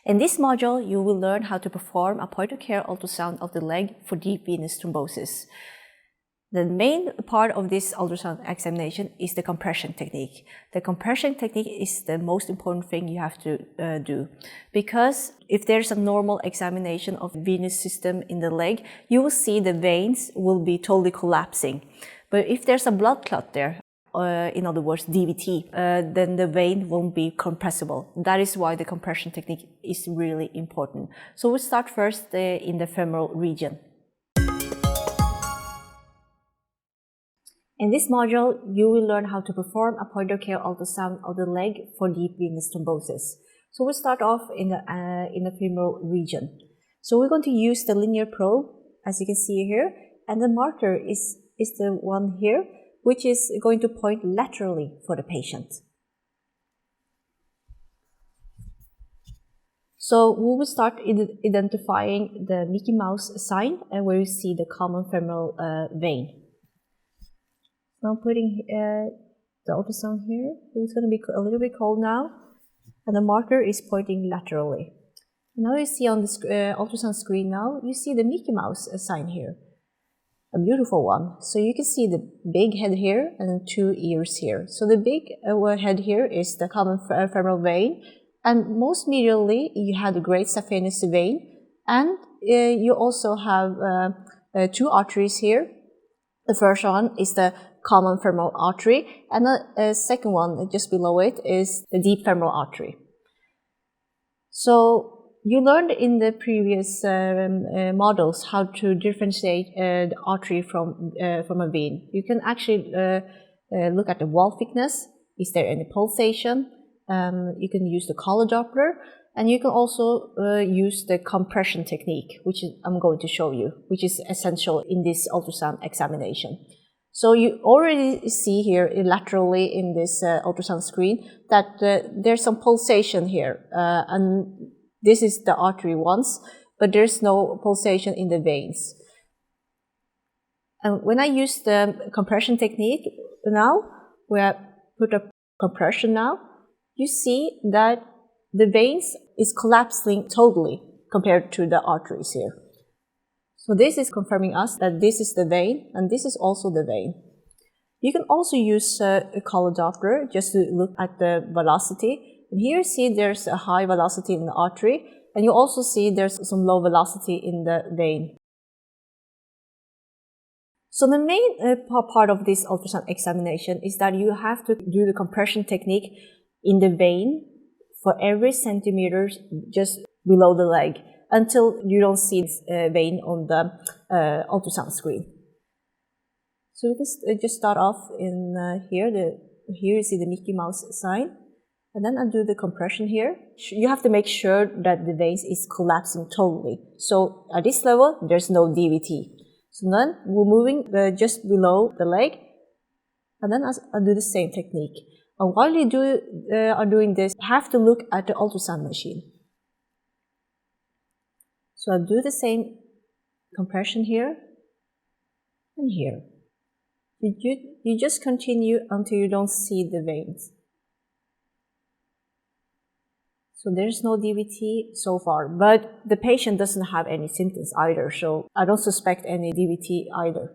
In this module, you will learn how to perform a point-of-care ultrasound of the leg for deep venous thrombosis. The main part of this ultrasound examination is the compression technique. The compression technique is the most important thing you have to do, because if there's a normal examination of the venous system in the leg, you will see the veins will be totally collapsing. But if there's a blood clot there, in other words, DVT, then the vein won't be compressible. That is why the compression technique is really important. So we'll start first in the femoral region. In this module, you will learn how to perform a point-of-care ultrasound of the leg for deep venous thrombosis. So we'll start off in the femoral region. So we're going to use the linear probe, as you can see here, and the marker is the one here, which is going to point laterally for the patient. So we will start identifying the Mickey Mouse sign, where you see the common femoral vein. Now I'm putting the ultrasound here. It's going to be a little bit cold now, and the marker is pointing laterally. Now you see on the ultrasound screen now, you see the Mickey Mouse sign here. A beautiful one. So you can see the big head here and 2 ears here. So the big head here is the common femoral vein, and most medially you have the great saphenous vein, and you also have 2 arteries here. The first one is the common femoral artery, and the second one just below it is the deep femoral artery. So you learned in the previous models how to differentiate the artery from a vein. You can actually look at the wall thickness. Is there any pulsation? You can use the collar Doppler, and you can also use the compression technique, which I'm going to show you, which is essential in this ultrasound examination. So you already see here laterally in this ultrasound screen that there's some pulsation here, and this is the artery once, but there's no pulsation in the veins. And when I use the compression technique now, where I put a compression now, you see that the veins is collapsing totally compared to the arteries here. So this is confirming us that this is the vein, and this is also the vein. You can also use a collar Doppler just to look at the velocity. And here you see there's a high velocity in the artery, and you also see there's some low velocity in the vein. So the main part of this ultrasound examination is that you have to do the compression technique in the vein for every centimeter just below the leg, until you don't see this vein on the ultrasound screen. So we can just start off in here. Here you see the Mickey Mouse sign. And then I'll do the compression here. You have to make sure that the veins is collapsing totally. So at this level, there's no DVT. So then we're moving just below the leg. And then I'll do the same technique. And while you are doing this, you have to look at the ultrasound machine. So I'll do the same compression here and here. You just continue until you don't see the veins. So there's no DVT so far, but the patient doesn't have any symptoms either, so I don't suspect any DVT either.